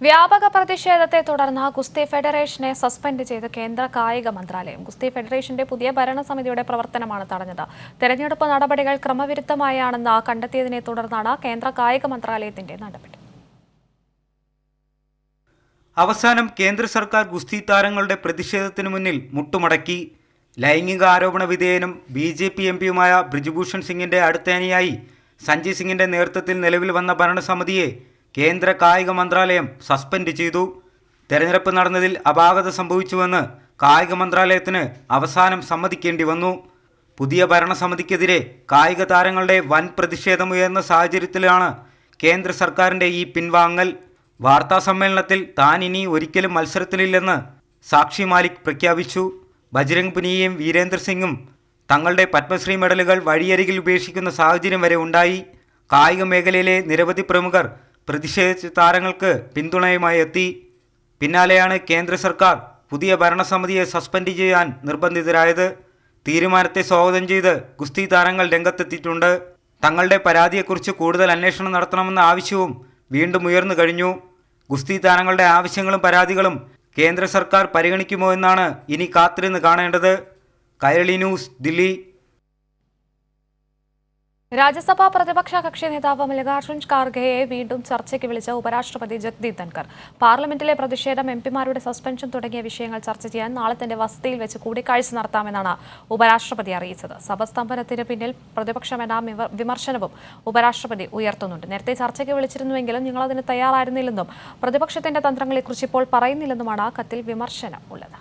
വ്യാപക പ്രതിഷേധത്തെ തുടർന്ന് ഗുസ്തി ഫെഡറേഷനെ സസ്പെൻഡ് ചെയ്ത് കേന്ദ്ര കായിക മന്ത്രാലയം. ഗുസ്തി ഫെഡറേഷന്റെ പുതിയ ഭരണസമിതിയുടെ പ്രവർത്തനമാണ് തടഞ്ഞത്. തെരഞ്ഞെടുപ്പ് നടപടികൾ ക്രമവിരുദ്ധമായാണെന്ന് കണ്ടെത്തിയതിനെ തുടർന്നാണ് കേന്ദ്ര കായിക മന്ത്രാലയത്തിന്റെ നടപടി. അവസാനം കേന്ദ്ര സർക്കാർ ഗുസ്തി താരങ്ങളുടെ പ്രതിഷേധത്തിനു മുന്നിൽ മുട്ടുമടക്കി. ലൈംഗിക ആരോപണ വിധേയനും BJP MPയുമായ ബ്രിജ്ഭൂഷൺ സിംഗിന്റെ അടുത്തേനിയായി സഞ്ജയ് സിംഗിന്റെ നേതൃത്വത്തിൽ നിലവിൽ വന്ന ഭരണസമിതിയെ കേന്ദ്ര കായിക മന്ത്രാലയം സസ്പെൻഡ് ചെയ്തു. തെരഞ്ഞെടുപ്പ് നടന്നതിൽ അപാകത സംഭവിച്ചുവെന്ന് കായിക മന്ത്രാലയത്തിന് അവസാനം സമ്മതിക്കേണ്ടി വന്നു. പുതിയ ഭരണസമിതിക്കെതിരെ കായിക താരങ്ങളുടെ വൻ പ്രതിഷേധമുയർന്ന സാഹചര്യത്തിലാണ് കേന്ദ്ര സർക്കാരിൻ്റെ ഈ പിൻവാങ്ങൽ. വാർത്താ സമ്മേളനത്തിൽ താൻ ഇനി ഒരിക്കലും മത്സരത്തിലില്ലെന്ന് സാക്ഷി മാലിക് പ്രഖ്യാപിച്ചു. ബജ്രംഗ് പുനിയയും വീരേന്ദർ സിംഗും തങ്ങളുടെ പത്മശ്രീ മെഡലുകൾ വഴിയരികിൽ ഉപേക്ഷിക്കുന്ന സാഹചര്യം വരെ ഉണ്ടായി. കായിക മേഖലയിലെ നിരവധി പ്രമുഖർ പ്രതിഷേധിച്ച താരങ്ങൾക്ക് പിന്തുണയുമായി എത്തി. പിന്നാലെയാണ് കേന്ദ്ര സർക്കാർ പുതിയ ഭരണസമിതിയെ സസ്പെൻഡ് ചെയ്യാൻ നിർബന്ധിതരായത്. തീരുമാനത്തെ സ്വാഗതം ചെയ്ത് ഗുസ്തി താരങ്ങൾ രംഗത്തെത്തിയിട്ടുണ്ട്. തങ്ങളുടെ പരാതിയെക്കുറിച്ച് കൂടുതൽ അന്വേഷണം നടത്തണമെന്ന ആവശ്യവും വീണ്ടും ഉയർന്നു കഴിഞ്ഞു. ഗുസ്തി താരങ്ങളുടെ ആവശ്യങ്ങളും പരാതികളും കേന്ദ്ര സർക്കാർ പരിഗണിക്കുമോ എന്നാണ് ഇനി കാത്തിരുന്ന് കാണേണ്ടത്. കൈരളി ന്യൂസ്, ദില്ലി. രാജ്യസഭാ പ്രതിപക്ഷ കക്ഷി നേതാവ് മല്ലികാർജ്ജുൻ ഖാർഗെയെ വീണ്ടും ചർച്ചയ്ക്ക് വിളിച്ച ഉപരാഷ്ട്രപതി ജഗ്ദീപ് ധൻഖർ. പാർലമെന്റിലെ പ്രതിഷേധം, MPമാരുടെ സസ്പെൻഷൻ തുടങ്ങിയ വിഷയങ്ങൾ ചർച്ച ചെയ്യാൻ നാളെ തന്റെ വസതിയിൽ വെച്ച് കൂടിക്കാഴ്ച നടത്താമെന്നാണ് ഉപരാഷ്ട്രപതി അറിയിച്ചത്. സഭസ്തംഭനത്തിന് പിന്നിൽ പ്രതിപക്ഷമെന്ന വിമർശനവും ഉപരാഷ്ട്രപതി ഉയർത്തുന്നുണ്ട്. നേരത്തെ ചർച്ചയ്ക്ക് വിളിച്ചിരുന്നുവെങ്കിലും ഞങ്ങളതിന് തയ്യാറായിരുന്നില്ലെന്നും പ്രതിപക്ഷത്തിന്റെ തന്ത്രങ്ങളെക്കുറിച്ച് ഇപ്പോൾ പറയുന്നില്ലെന്നുമാണ് കത്തിൽ വിമർശനം ഉള്ളത്.